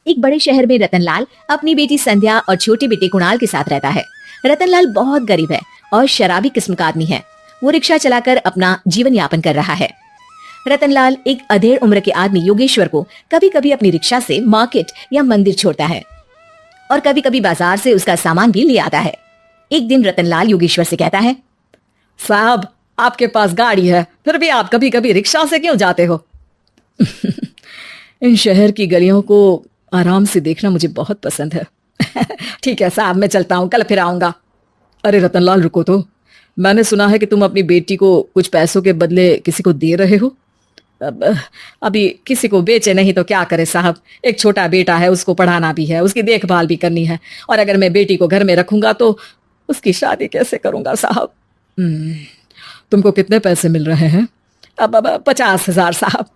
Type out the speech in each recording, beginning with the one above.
एक बड़े शहर में रतनलाल अपनी बेटी संध्या और छोटे बेटे कुणाल के साथ रहता है। रतनलाल बहुत गरीब है और शराबी किस्म का आदमी है। वो रिक्शा चलाकर अपना जीवन यापन कर रहा है। रतनलाल एक अधेड़ उम्र के आदमी योगेश्वर को कभी कभी अपनी रिक्शा से मार्केट या मंदिर छोड़ता है और कभी कभी बाजार से उसका सामान भी ले आता है। एक दिन रतनलाल योगेश्वर से कहता है, साहब, आपके पास गाड़ी है, फिर भी आप कभी कभी रिक्शा से क्यों जाते हो? इन शहर की गलियों को आराम से देखना मुझे बहुत पसंद है। ठीक है साहब, मैं चलता हूँ, कल फिर आऊंगा। अरे रतनलाल, रुको तो। मैंने सुना है कि तुम अपनी बेटी को कुछ पैसों के बदले किसी को दे रहे हो। अभी किसी को बेचे नहीं तो क्या करे साहब। एक छोटा बेटा है, उसको पढ़ाना भी है, उसकी देखभाल भी करनी है, और अगर मैं बेटी को घर में रखूंगा तो उसकी शादी कैसे करूंगा साहब? तुमको कितने पैसे मिल रहे हैं? अब 50,000 साहब।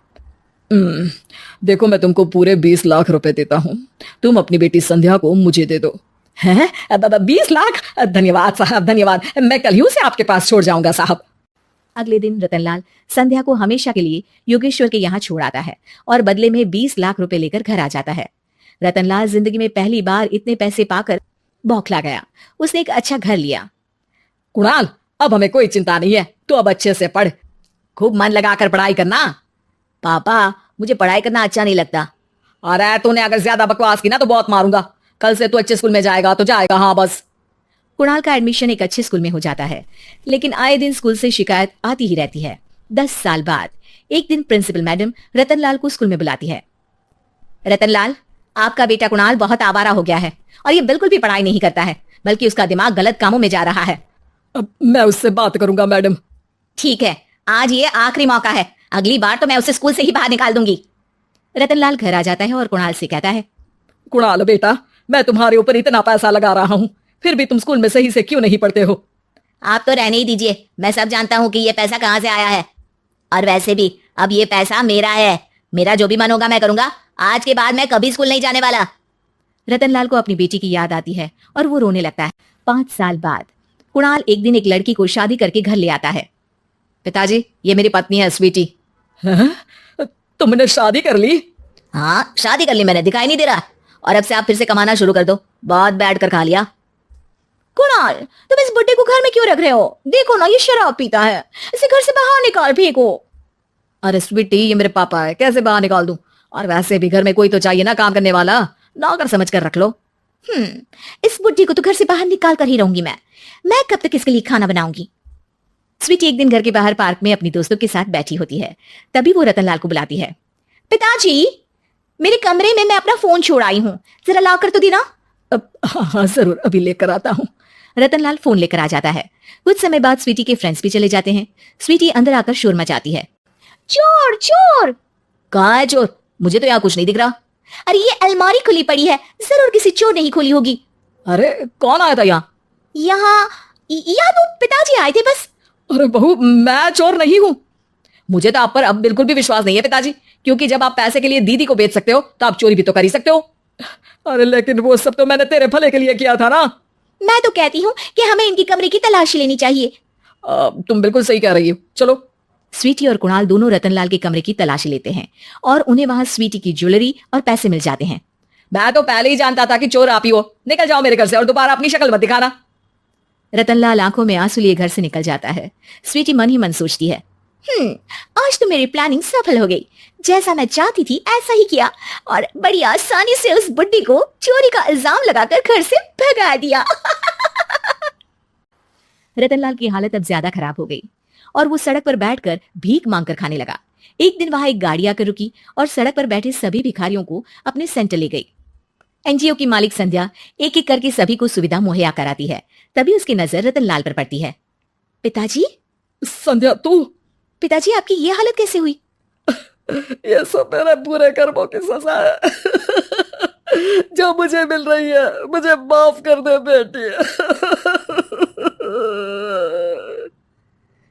देखो, मैं तुमको पूरे 20 लाख रुपए देता हूँ। तुम अपनी बेटी संध्या को मुझे दे दो। हैं? 20 लाख? धन्यवाद साहब, धन्यवाद। मैं कल ही उसे आपके पास छोड़ जाऊंगा साहब। अगले दिन रतनलाल संध्या को हमेशा के लिए योगेश्वर के यहाँ छोड़ आता है और बदले में 20 लाख रुपए लेकर घर आ जाता है। रतनलाल जिंदगी में पहली बार इतने पैसे पाकर बौखला गया। उसने एक अच्छा घर लिया। कुणाल, अब हमें कोई चिंता नहीं है, तू अब अच्छे से पढ़, खूब मन लगाकर पढ़ाई करना। पापा, मुझे पढ़ाई करना अच्छा नहीं लगता। अरे तूने अगर ज्यादा बकवास की ना तो बहुत मारूंगा। कल से तू अच्छे स्कूल में जाएगा तो जाएगा, हाँ बस। कुणाल का एडमिशन एक अच्छे स्कूल में हो जाता है, लेकिन आए दिन स्कूल से शिकायत आती ही रहती है। 10 साल बाद एक दिन प्रिंसिपल मैडम रतनलाल को स्कूल में बुलाती है। रतनलाल, आपका बेटा कुणाल बहुत आवारा हो गया है और ये बिल्कुल भी पढ़ाई नहीं करता है, बल्कि उसका दिमाग गलत कामों में जा रहा है। अब मैं उससे बात करूंगा मैडम। ठीक है, आज ये आखिरी मौका है, अगली बार तो मैं उसे स्कूल से ही बाहर निकाल दूंगी। रतनलाल घर आ जाता है और कुणाल से कहता है, कुणाल बेटा, मैं तुम्हारे ऊपर इतना पैसा लगा रहा हूँ, फिर भी तुम स्कूल में सही से क्यों नहीं पढ़ते हो? आप तो रहने ही दीजिए, मैं सब जानता हूँ कि ये पैसा कहाँ से आया है। और वैसे भी अब ये पैसा मेरा है, मेरा जो भी मन होगा मैं करूंगा। आज के बाद मैं कभी स्कूल नहीं जाने वाला। रतनलाल को अपनी बेटी की याद आती है और वो रोने लगता है। 5 साल बाद कुणाल एक दिन एक लड़की को शादी करके घर ले आता है। पिताजी, ये मेरी पत्नी है स्वीटी। तुमने शादी कर ली? हाँ, शादी कर ली मैंने, दिखाई नहीं दे रहा? और अब से आप फिर से कमाना शुरू कर दो, बहुत बैठ कर खा लिया। कुणाल, तुम इस बुड्ढे को घर में क्यों रख रहे हो? देखो ना, ये शराब पीता है, इसे घर से बाहर निकाल फेंको। अरे स्वीटी, ये मेरे पापा है, कैसे बाहर निकाल दूं? और वैसे भी घर में कोई तो चाहिए ना काम करने वाला, नौकर समझ कर रख लो। इस बुड्ढी को तो घर से बाहर निकाल कर ही रहूंगी मैं कब तक इसके लिए खाना बनाऊंगी? स्वीटी एक दिन घर के बाहर पार्क में अपनी दोस्तों के साथ बैठी होती है। तभी वो रतनलाल को बुलाती है। पिताजी, मेरे कमरे में मैं अपना फोन छोड़ आई हूँ, जरा ला कर तो देना। हाँ जरूर, अभी लेकर आता हूँ। रतनलाल फोन लेकर आ जाता है। कुछ समय बाद स्वीटी के फ्रेंड्स भी चले जाते हैं। स्वीटी अंदर आकर शोर मचाती है, चोर चोर। कहाँ है चोर? मुझे तो यहाँ कुछ नहीं दिख रहा। अरे ये अलमारी खुली पड़ी है, जरूर किसी चोर ने ही खोली होगी। अरे कौन आया था यहाँ? यहाँ तो पिताजी आए थे बस। अरे बहू, मैं चोर नहीं हूँ। मुझे तो आप पर अब बिल्कुल भी विश्वास नहीं है पिताजी, क्योंकि जब आप पैसे के लिए दीदी को बेच सकते हो तो आप चोरी भी तो कर ही सकते हो। अरे लेकिन वो सब तो मैंने तेरे भले के लिए किया था ना। मैं तो कहती हूँ कि हमें इनकी कमरे की तलाशी लेनी चाहिए। तुम बिल्कुल सही कह रही हो, चलो। स्वीटी और कुणाल दोनों रतनलाल के कमरे की तलाशी लेते हैं और उन्हें वहां स्वीटी की ज्वेलरी और पैसे मिल जाते हैं। मैं तो पहले ही जानता था कि चोर आप ही हो। निकल जाओ मेरे घर से और दोबारा अपनी शक्ल मत दिखाना। रतनलाल आंखों में आंसू लिए घर से निकल जाता है। स्वीटी मन ही मन सोचती है, आज तो मेरी प्लानिंग सफल हो गई। जैसा मैं चाहती थी ऐसा ही किया और बड़ी आसानी से उस बुड्ढी को चोरी का इल्जाम लगाकर घर से भगा दिया। रतनलाल की हालत अब ज्यादा खराब हो गई और वो सड़क पर बैठकर भीख मांगकर खाने लगा। एक दिन वहां एक गाड़ी आकर रुकी और सड़क पर बैठे सभी भिखारियों को अपने सेंटर ले गई। एनजीओ की मालिक संध्या एक एक करके सभी को सुविधा मुहैया कराती है। तभी उसकी नजर रतनलाल पर पड़ती है। पिताजी? संध्या, तू? पिताजी, आपकी ये हालत कैसे हुई? ये सब मेरे बुरे कर्मों की सजा है जो मुझे मिल रही है। मुझे माफ कर दे बेटी।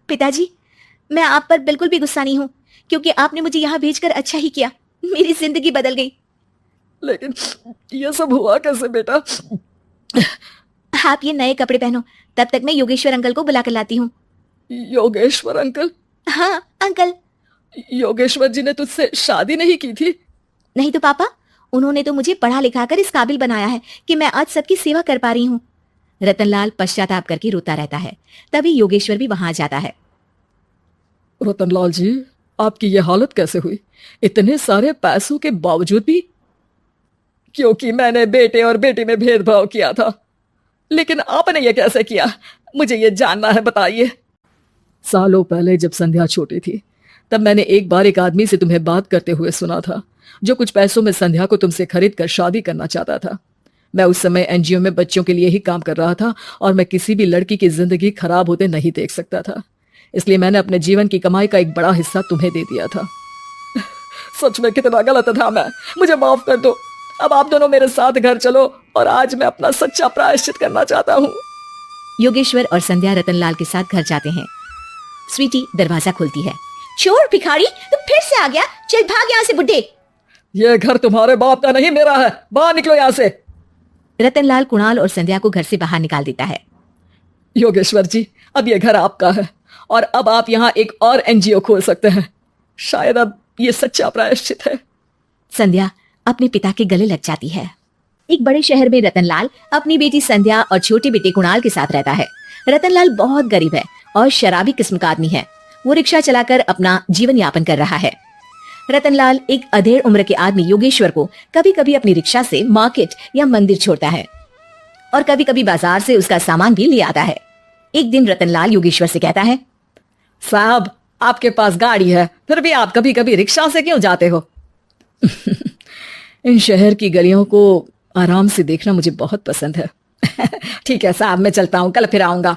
पिताजी, मैं आप पर बिल्कुल भी गुस्सा नहीं हूँ, क्योंकि आपने मुझे यहाँ भेजकर अच्छा ही किया। मेरी जिंदगी बदल गई। लेकिन ये सब हुआ कैसे बेटा? आप ये नए कपड़े पहनो, तब तक मैं योगेश्वर अंकल को बुला कर लाती हूँ। योगेश्वर अंकल? हाँ अंकल। योगेश्वर जी ने तुझसे शादी नहीं की थी? नहीं तो पापा, उन्होंने तो मुझे पढ़ा लिखा कर इस काबिल बनाया है कि मैं आज सबकी सेवा कर पा रही हूँ। रतनलाल पश्चाताप करके रोता रहता है। तभी योगेश्वर भी वहां आ जाता है। रतनलाल जी, आपकी ये हालत कैसे हुई, इतने सारे पैसों के बावजूद भी? क्योंकि मैंने बेटे और बेटी में भेदभाव किया था। लेकिन आपने ये कैसे किया, मुझे ये जानना है, बताइए। सालों पहले जब संध्या छोटी थी, तब मैंने एक बार एक आदमी से तुम्हें बात करते हुए सुना था, जो कुछ पैसों में संध्या को तुमसे खरीद कर शादी करना चाहता था। मैं उस समय एनजीओ में बच्चों के लिए ही काम कर रहा था और मैं किसी भी लड़की की जिंदगी खराब होते नहीं देख सकता था। इसलिए मैंने अपने जीवन की कमाई का एक बड़ा हिस्सा तुम्हें दे दिया था। सच में कितना गलत था मैं, मुझे माफ कर दो। अब आप दोनों मेरे साथ घर चलो और आज मैं अपना सच्चा प्रायश्चित करना चाहता हूँ। योगेश्वर और संध्या रतनलाल के साथ घर जाते हैं। स्वीटी दरवाजा खोलती है। चोर भिखारी, तू फिर से आ गया? चल भाग यहाँ से बुड्ढे। ये घर तुम्हारे बाप का नहीं, मेरा है। बाहर निकलो यहाँ से। रतनलाल कुणाल और संध्या को घर से बाहर निकाल देता है। योगेश्वर जी, अब ये घर आपका है और अब आप यहाँ एक और एनजीओ खोल सकते हैं। शायद अब ये सच्चा प्रायश्चित है। संध्या अपने पिता के गले लग जाती है। एक बड़े शहर में रतनलाल अपनी बेटी संध्या और छोटे बेटे कुणाल के साथ रहता है। रतनलाल बहुत गरीब है और शराबी किस्म का आदमी है। वो रिक्शा चलाकर अपना जीवन यापन कर रहा है। रतनलाल एक अधेड़ उम्र के आदमी योगेश्वर को कभी कभी अपनी रिक्शा से मार्केट या मंदिर छोड़ता है और कभी कभी बाजार से उसका सामान भी ले आता है। एक दिन रतनलाल योगेश्वर से कहता है, साहब, आपके पास गाड़ी है, फिर भी आप कभी कभी रिक्शा से क्यों जाते हो? इन शहर की गलियों को आराम से देखना मुझे बहुत पसंद है। ठीक है साहब, मैं चलता हूँ, कल फिर आऊंगा।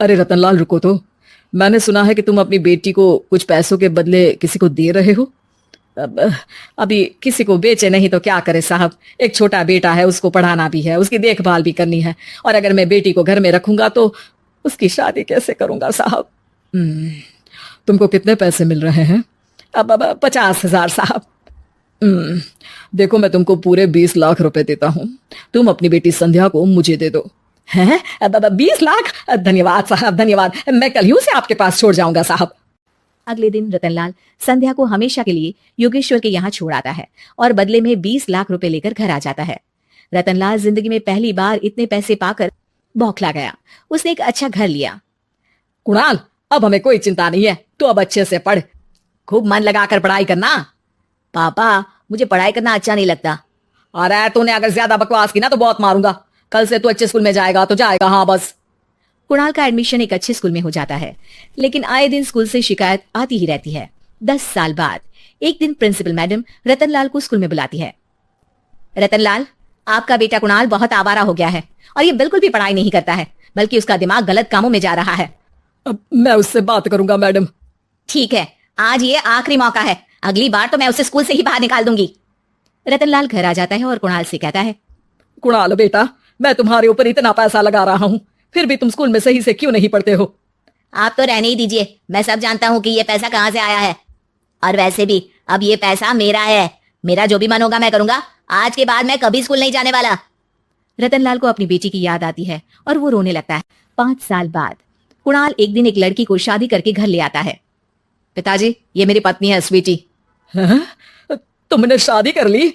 अरे रतनलाल, रुको तो। मैंने सुना है कि तुम अपनी बेटी को कुछ पैसों के बदले किसी को दे रहे हो। अभी किसी को बेचे नहीं तो क्या करे साहब, एक छोटा बेटा है, उसको पढ़ाना भी है, उसकी देखभाल भी करनी है, और अगर मैं बेटी को घर में रखूंगा तो उसकी शादी कैसे करूंगा साहब? तुमको कितने पैसे मिल रहे हैं? अब 50,000 साहब। देखो, मैं तुमको पूरे 20 लाख रुपए देता हूँ। तुम अपनी बेटी संध्या को मुझे दे दो। हैं? 20 लाख? धन्यवाद साहब, धन्यवाद। मैं कल ही उसे आपके पास छोड़ जाऊंगा साहब। अगले दिन रतनलाल संध्या को हमेशा के लिए योगेश्वर के यहाँ छोड़ आता है और बदले में 20 लाख रुपए लेकर घर आ जाता है। रतनलाल जिंदगी में पहली बार इतने पैसे पाकर बौखला गया। उसने एक अच्छा घर लिया। कुणाल, अब हमें कोई चिंता नहीं है, तू अब अच्छे से पढ़, खूब मन लगाकर पढ़ाई करना। पापा, मुझे पढ़ाई करना अच्छा नहीं लगता। अरे तूने अगर ज्यादा बकवास की ना तो बहुत मारूंगा। कल से तू अच्छे स्कूल में जाएगा तो जाएगा, हाँ बस। कुणाल का एडमिशन एक अच्छे स्कूल में हो जाता है, लेकिन आए दिन स्कूल से शिकायत आती ही रहती है। 10 साल बाद एक दिन प्रिंसिपल मैडम रतनलाल को स्कूल में बुलाती है। रतनलाल, आपका बेटा कुणाल बहुत आवारा हो गया है और ये बिल्कुल भी पढ़ाई नहीं करता है, बल्कि उसका दिमाग गलत कामों में जा रहा है। अब मैं उससे बात करूंगा मैडम। ठीक है, आज ये आखिरी मौका है, अगली बार तो मैं उसे स्कूल से ही बाहर निकाल दूंगी। रतनलाल घर आ जाता है और कुणाल से कहता है, कुणाल बेटा, मैं तुम्हारे ऊपर इतना पैसा लगा रहा हूँ, फिर भी तुम स्कूल में सही से क्यों नहीं पढ़ते हो? आप तो रहने ही दीजिए, मैं सब जानता हूँ कि ये पैसा कहाँ से आया है, और वैसे भी अब ये पैसा मेरा है। मेरा जो भी मन होगा मैं करूंगा। आज के बाद मैं कभी स्कूल नहीं जाने वाला। रतनलाल को अपनी बेटी की याद आती है और वो रोने लगता है। 5 साल बाद कुणाल एक दिन एक लड़की को शादी करके घर ले आता है। पिताजी, ये मेरी पत्नी है स्वीटी। तुमने शादी कर ली?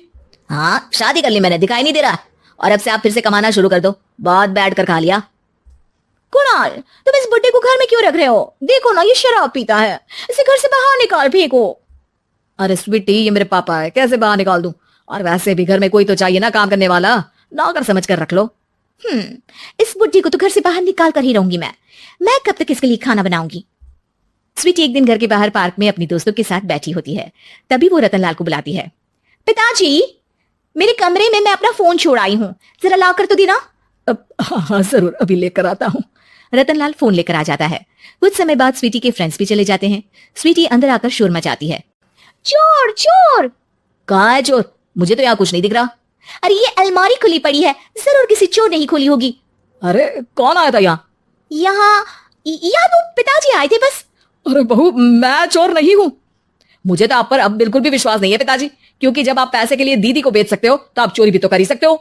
हाँ, शादी कर ली मैंने, दिखाई नहीं दे रहा? और अब से आप फिर से कमाना शुरू कर दो, बहुत बैठ कर खा लिया। कुणाल, तुम इस बुड्ढे को घर में क्यों रख रहे हो? देखो ना, ये शराब पीता है, इसे घर से बाहर निकाल फेंको। अरे स्वीटी, ये मेरे पापा है, कैसे बाहर निकाल दूं? और वैसे भी घर में कोई तो चाहिए ना काम करने वाला, नौकर समझ कर रख लो। इस बुड्ढी को तो घर से बाहर निकाल कर ही रहूंगी मैं कब तक इसके लिए खाना बनाऊंगी? स्वीटी एक दिन घर के बाहर पार्क में अपनी दोस्तों के साथ बैठी होती है। तभी वो रतनलाल को बुलाती है। पिताजी, मेरे कमरे में मैं अपना फोन छोड़ आई हूँ, जरा ला कर तो देना। हाँ जरूर, अभी लेकर आता हूँ। रतनलाल फोन लेकर आ जाता है। कुछ समय बाद स्वीटी के फ्रेंड्स भी चले जाते हैं। स्वीटी अंदर आकर शोर मचाती है। चोर चोर! कहाँ है चोर? मुझे तो यहाँ कुछ नहीं दिख रहा। अरे ये अलमारी खुली पड़ी है, जरूर किसी चोर ने ही खोली होगी। अरे कौन आया था यहाँ? यहाँ तो पिताजी आए थे बस। अरे बहू, मैं चोर नहीं हूँ। मुझे तो आप पर अब बिल्कुल भी विश्वास नहीं है पिताजी, क्योंकि जब आप पैसे के लिए दीदी को बेच सकते हो तो आप चोरी भी तो कर ही सकते हो।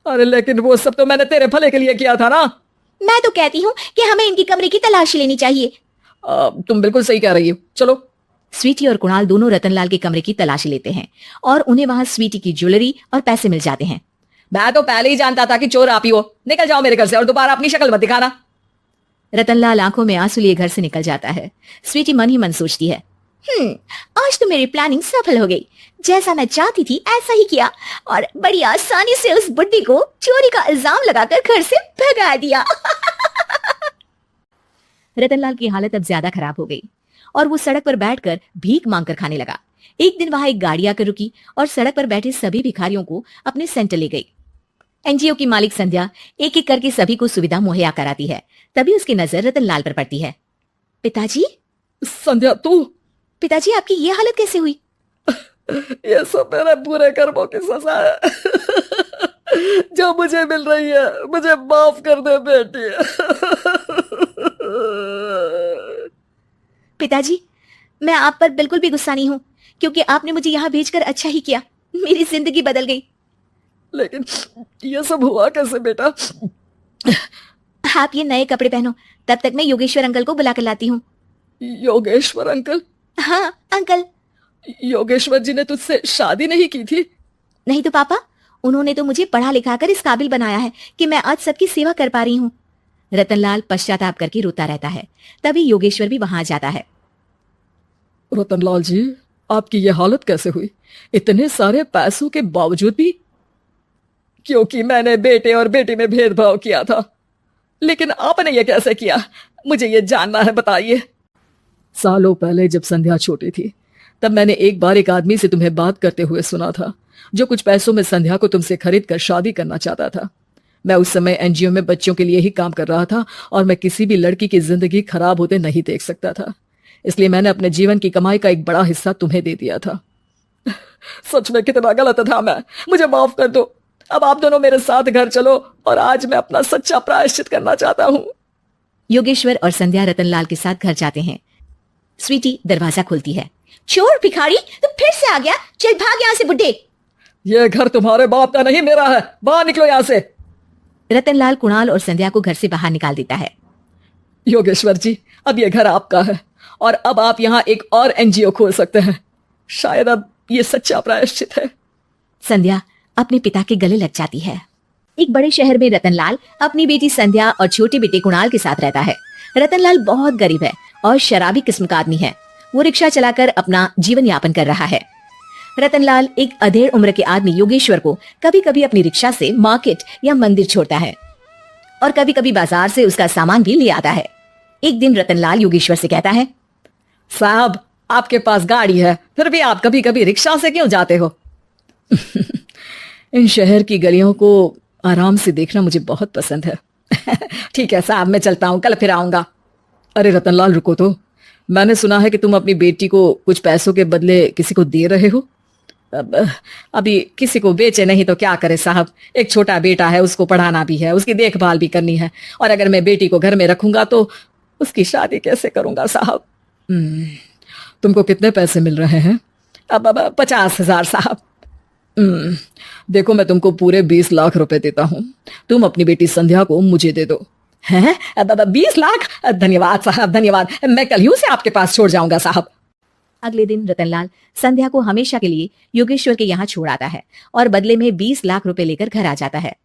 अरे लेकिन वो सब तो मैंने तेरे भले के लिए किया था ना। मैं तो कहती हूँ कि हमें इनकी कमरे की तलाशी लेनी चाहिए। तुम बिल्कुल सही कह रही हो, चलो। स्वीटी और कुणाल दोनों रतनलाल के कमरे की तलाशी लेते हैं और उन्हें वहां स्वीटी की ज्वेलरी और पैसे मिल जाते हैं। मैं तो पहले ही जानता था कि चोर आप ही हो। निकल जाओ मेरे घर से और दोबारा अपनी शक्ल मत दिखाना। रतनलाल आंखों में आंसू लिए घर से निकल जाता है। स्वीटी मन ही मन सोचती है, आज तो मेरी प्लानिंग सफल हो गई। जैसा मैं चाहती थी ऐसा ही किया और बड़ी आसानी से उस बुड्ढी को चोरी का इल्जाम लगाकर घर से भगा दिया। रतनलाल की हालत अब ज्यादा खराब हो गई और वो सड़क पर बैठकर भीख मांगकर खाने लगा। एक दिन वहां एक गाड़ी आकर रुकी और सड़क पर बैठे सभी भिखारियों को अपने सेंटर ले गई। एनजीओ की मालिक संध्या एक एक करके सभी को सुविधा मुहैया कराती है। तभी उसकी नजर रतनलाल पर पड़ती है। पिताजी, संध्या तू? पिताजी आपकी ये हालत कैसे हुई? ये सब मेरे बुरे कर्मों की सजा है जो मुझे मिल रही है। मुझे माफ कर दे बेटी। पिताजी, मैं आप पर बिल्कुल भी गुस्सा नहीं हूँ, क्योंकि आपने मुझे यहाँ भेजकर अच्छा ही किया। मेरी जिंदगी बदल गई। लेकिन ये सब हुआ कैसे बेटा? आप ये नए कपड़े पहनो, तब तक मैं योगेश्वर अंकल को बुला कर लाती हूँ। योगेश्वर अंकल? हाँ अंकल। योगेश्वर जी ने तुझसे शादी नहीं की थी? नहीं तो पापा, उन्होंने तो मुझे पढ़ा लिखा कर इस काबिल बनाया है कि मैं आज सबकी सेवा कर पा रही हूँ। रतनलाल पश्चाताप करके रोता रहता है। तभी योगेश्वर भी वहां जाता है। रतनलाल जी, आपकी ये हालत कैसे हुई इतने सारे पैसों के बावजूद भी? क्योंकि मैंने बेटे और बेटी में भेदभाव किया था। लेकिन आपने ये कैसे किया, मुझे ये जानना है, बताइए। सालों पहले जब संध्या छोटी थी तब मैंने एक बार एक आदमी से तुम्हें बात करते हुए सुना था, जो कुछ पैसों में संध्या को तुमसे खरीद कर शादी करना चाहता था। मैं उस समय एनजीओ में बच्चों के लिए ही काम कर रहा था और मैं किसी भी लड़की की जिंदगी खराब होते नहीं देख सकता था। इसलिए मैंने अपने जीवन की कमाई का एक बड़ा हिस्सा तुम्हें दे दिया था। सच में कितना गलत था मैं। मुझे माफ कर दो। अब आप दोनों मेरे साथ घर चलो और आज मैं अपना सच्चा प्रायश्चित करना चाहता हूँ। योगेश्वर और संध्या रतनलाल के साथ घर जाते हैं। स्वीटी दरवाजा खोलती है। चोर भिखारी, तू फिर से आ गया? चल भाग यहाँ से बुड्ढे। ये घर तुम्हारे बाप का नहीं, मेरा है। बाहर निकलो यहाँ से। रतनलाल कुणाल और संध्या को घर से बाहर निकाल देता है। योगेश्वर जी, अब ये घर आपका है और अब आप यहाँ एक और एनजीओ खोल सकते हैं। शायद अब ये सच्चा प्रायश्चित है। संध्या अपने पिता के गले लग जाती है। एक बड़े शहर में रतनलाल अपनी बेटी संध्या और छोटे बेटे कुणाल के साथ रहता है। रतनलाल बहुत गरीब है और शराबी किस्म का आदमी है। वो रिक्शा चलाकर अपना जीवन यापन कर रहा है। रतनलाल एक अधेड़ उम्र के आदमी योगेश्वर को कभी कभी अपनी रिक्शा से मार्केट या मंदिर छोड़ता है और कभी कभी बाजार से उसका सामान भी ले आता है। एक दिन रतनलाल योगेश्वर से कहता है, साहब, आपके पास गाड़ी है, फिर भी आप कभी कभी रिक्शा से क्यों जाते हो? इन शहर की गलियों को आराम से देखना मुझे बहुत पसंद है। ठीक है साहब, मैं चलता हूँ, कल फिर आऊंगा। अरे रतनलाल, रुको तो। मैंने सुना है कि तुम अपनी बेटी को कुछ पैसों के बदले किसी को दे रहे हो। अभी किसी को बेचे नहीं तो क्या करे साहब। एक छोटा बेटा है, उसको पढ़ाना भी है, उसकी देखभाल भी करनी है, और अगर मैं बेटी को घर में रखूंगा तो उसकी शादी कैसे करूंगा साहब। तुमको कितने पैसे मिल रहे हैं? अब 50,000 साहब। देखो, मैं तुमको पूरे 20 लाख रुपए देता हूँ। तुम अपनी बेटी संध्या को मुझे दे दो। हैं? 20 लाख? धन्यवाद साहब, धन्यवाद। मैं कल ही उसे आपके पास छोड़ जाऊंगा साहब। अगले दिन रतनलाल संध्या को हमेशा के लिए योगेश्वर के यहाँ छोड़ आता है और बदले में 20 लाख रुपए लेकर घर आ जाता है।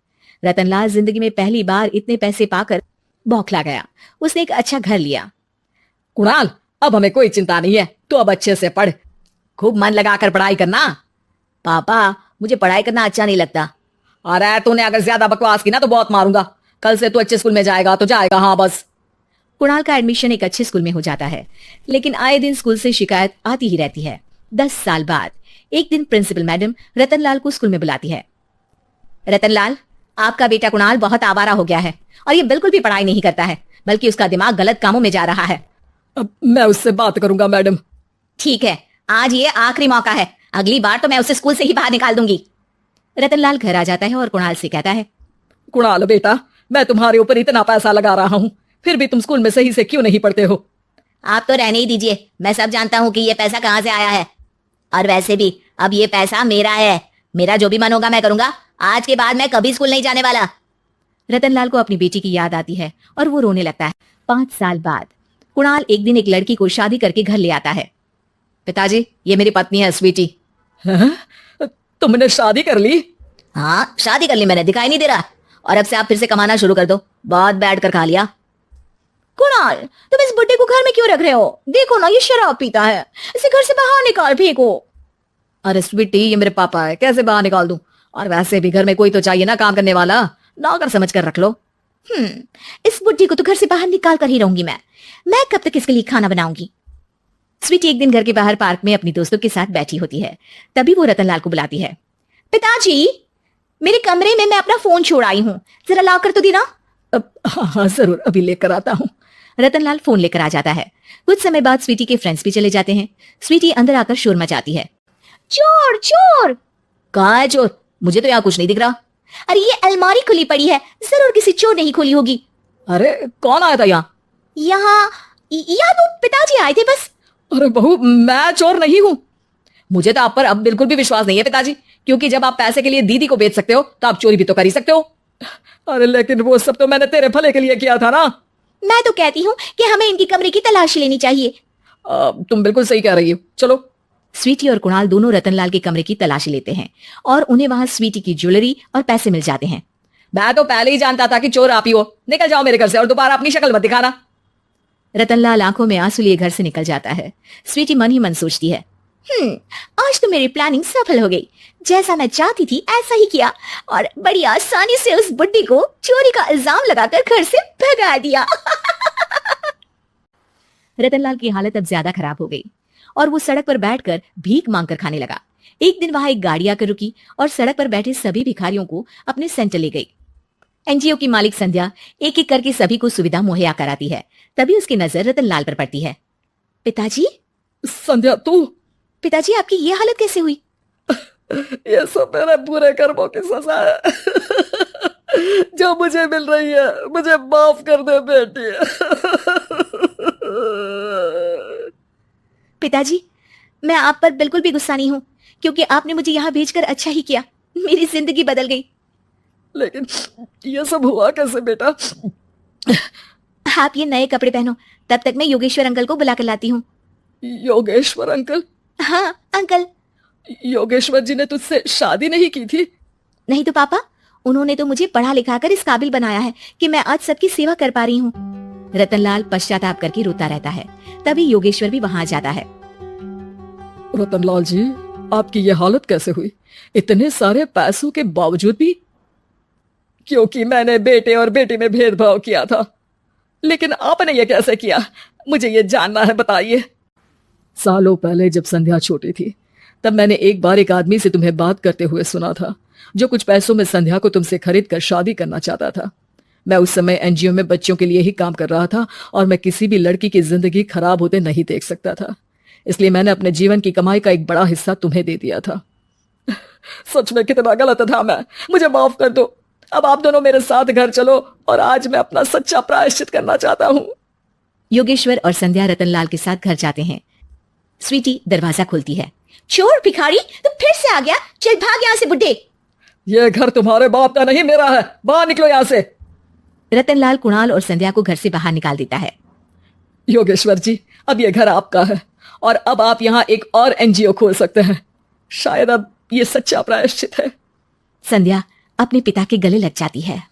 रतनलाल जिंदगी में पहली बार इतने पैसे पाकर बौखला गया। उसने एक अच्छा घर लिया। कुणाल, अब हमें कोई चिंता नहीं है, तू अब अच्छे से पढ़, खूब मन लगाकर पढ़ाई करना। पापा, मुझे पढ़ाई करना अच्छा नहीं लगता। अरे तूने अगर ज्यादा बकवास की ना तो बहुत मारूंगा। कल से तू अच्छे स्कूल में जाएगा तो जाएगा, हाँ बस। कुणाल का एडमिशन एक अच्छे स्कूल में हो जाता है, लेकिन आए दिन स्कूल से शिकायत आती ही रहती है। 10 साल बाद एक दिन प्रिंसिपल मैडम रतनलाल को स्कूल में बुलाती है। रतनलाल, आपका बेटा कुणाल बहुत आवारा हो गया है और ये बिल्कुल भी पढ़ाई नहीं करता है, बल्कि उसका दिमाग गलत कामों में जा रहा है। अब मैं उससे बात करूंगा मैडम। ठीक है, आज ये आखिरी मौका है, अगली बार तो मैं उसे स्कूल से ही बाहर निकाल दूंगी। रतनलाल घर आ जाता है और कुणाल से कहता है, कुणाल बेटा, मैं तुम्हारे ऊपर इतना पैसा लगा रहा हूँ, फिर भी तुम स्कूल में सही से क्यों नहीं पढ़ते हो? आप तो रहने ही दीजिए, मैं सब जानता हूँ कि ये पैसा कहाँ से आया है। और वैसे भी अब ये पैसा मेरा है, मेरा जो भी मन होगा मैं करूंगा। आज के बाद मैं कभी स्कूल नहीं जाने वाला। रतनलाल को अपनी बेटी की याद आती है और वो रोने लगता है। 5 साल बाद कुणाल एक दिन एक लड़की को शादी करके घर ले आता है। पिताजी, ये मेरी पत्नी है स्वीटी। हैं? तुमने शादी कर ली? हाँ, शादी कर ली मैंने, दिखाई नहीं दे रहा? और अब से आप फिर से कमाना शुरू कर दो, बहुत बैठ कर खा लिया। कुणाल, तुम इस बुड्ढे को घर में क्यों रख रहे हो? देखो ना, ये शराब पीता है, इसे घर से बाहर निकाल फेंको। अरे स्वीटी, ये मेरे पापा है, कैसे बाहर निकाल दूं? और वैसे भी घर में कोई तो चाहिए ना काम करने वाला, नौकर समझ कर रख लो। इस बुड्ढी को तो घर से बाहर निकाल कर ही रहूंगी मैं कब तक इसके लिए खाना बनाऊंगी? स्वीटी एक दिन घर के बाहर पार्क में अपनी दोस्तों के साथ बैठी होती है। तभी वो रतनलाल को बुलाती है। पिताजी, मेरे कमरे में मैं अपना फोन छोड़ आई हूँ, जरा ला कर तो देना। हाँ जरूर, अभी लेकर आता हूँ। रतनलाल फोन लेकर आ जाता है। कुछ समय बाद स्वीटी के फ्रेंड्स भी चले जाते हैं। स्वीटी अंदर आकर शोर मचाती है। चोर चोर! कहाँ है चोर? मुझे तो यहाँ कुछ नहीं दिख रहा। अरे ये अलमारी खुली पड़ी है, जरूर किसी चोर ने ही खोली होगी। अरे कौन आया था यहाँ? यहाँ तो पिताजी आए थे बस। अरे बहू, मैं चोर नहीं हूँ। मुझे तो आप पर अब बिल्कुल भी विश्वास नहीं है पिताजी, क्योंकि जब आप पैसे के लिए दीदी को बेच सकते हो तो आप चोरी भी तो कर ही सकते हो। अरे लेकिन वो सब तो मैंने तेरे भले के लिए किया था ना। मैं तो कहती हूँ कि हमें इनकी कमरे की तलाशी लेनी चाहिए। तुम बिल्कुल सही कह रही हो, चलो। स्वीटी और कुणाल दोनों रतनलाल के कमरे की तलाशी लेते हैं और उन्हें वहां स्वीटी की ज्वेलरी और पैसे मिल जाते हैं। मैं तो पहले ही जानता था कि चोर आप ही हो। निकल जाओ मेरे घर से और दोबारा अपनी शक्ल मत दिखाना। रतनलाल आंखों में आंसू लिए घर से निकल जाता है। स्वीटी मन ही मन सोचती है, आज तो मेरी प्लानिंग सफल हो गई। जैसा मैं चाहती थी ऐसा ही किया और बड़ी आसानी से उस बुड्ढी को चोरी का इल्जाम लगाकर घर से भगा दिया। रतनलाल की हालत अब ज्यादा खराब हो गई और वो सड़क पर बैठकर भीख मांगकर खाने लगा। एक दिन वहां एक गाड़ी आकर रुकी और सड़क पर बैठे सभी भिखारियों को अपने सेंटर ले गई। एनजीओ की मालिक संध्या एक एक करके सभी को सुविधा मुहैया कराती है। तभी उसकी नजर रतनलाल पर पड़ती है। पिताजी? संध्या, तू? पिताजी, आपकी ये हालत कैसे हुई? ये सब मेरे बुरे कर्मों की सजा है जो मुझे मिल रही है। मुझे माफ कर दे बेटी। पिताजी, मैं आप पर बिल्कुल भी गुस्सा नहीं हूँ, क्योंकि आपने मुझे यहाँ भेजकर अच्छा ही किया। मेरी जिंदगी बदल गई। लेकिन ये सब हुआ कैसे बेटा? आप ये नए कपड़े पहनो, तब तक मैं योगेश्वर अंकल को बुला कर लाती हूँ। योगेश्वर अंकल? हाँ अंकल। योगेश्वर जी ने तुझसे शादी नहीं की थी? नहीं तो पापा, उन्होंने तो मुझे पढ़ा लिखा कर इस काबिल बनाया है कि मैं आज सबकी सेवा कर पा रही हूँ। रतनलाल पश्चाताप करके रोता रहता है। तभी योगेश्वर भी वहां जाता है। रतनलाल जी, आपकी ये हालत कैसे हुई इतने सारे पैसों के बावजूद भी? क्योंकि मैंने बेटे और बेटी में भेदभाव किया था। लेकिन आपने ये कैसे किया, मुझे ये जानना है, बताइए। सालों पहले जब संध्या छोटी थी तब मैंने एक बार एक आदमी से तुम्हें बात करते हुए सुना था, जो कुछ पैसों में संध्या को तुमसे खरीद कर शादी करना चाहता था। मैं उस समय एनजीओ में बच्चों के लिए ही काम कर रहा था और मैं किसी भी लड़की की जिंदगी खराब होते नहीं देख सकता था। इसलिए मैंने अपने जीवन की कमाई का एक बड़ा हिस्सा तुम्हें दे दिया था। सच में कितना गलत था मैं, मुझे माफ कर दो। अब आप दोनों मेरे साथ घर चलो और आज मैं अपना सच्चा प्रायश्चित करना चाहता हूँ। योगेश्वर और संध्या रतनलाल के साथ घर जाते हैं। स्वीटी दरवाजा खोलती है। चोर भिखारी, तुम फिर से आ गया? चल भाग यहाँ से बुड्ढे। ये घर तुम्हारे बाप का नहीं, मेरा है। बाहर निकलो यहाँ से। रतनलाल कुणाल और संध्या को घर से बाहर निकाल देता है। योगेश्वर जी, अब ये घर आपका है और अब आप यहाँ एक और एनजीओ खोल सकते हैं। शायद अब ये सच्चा प्रायश्चित है। संध्या अपने पिता के गले लग जाती है।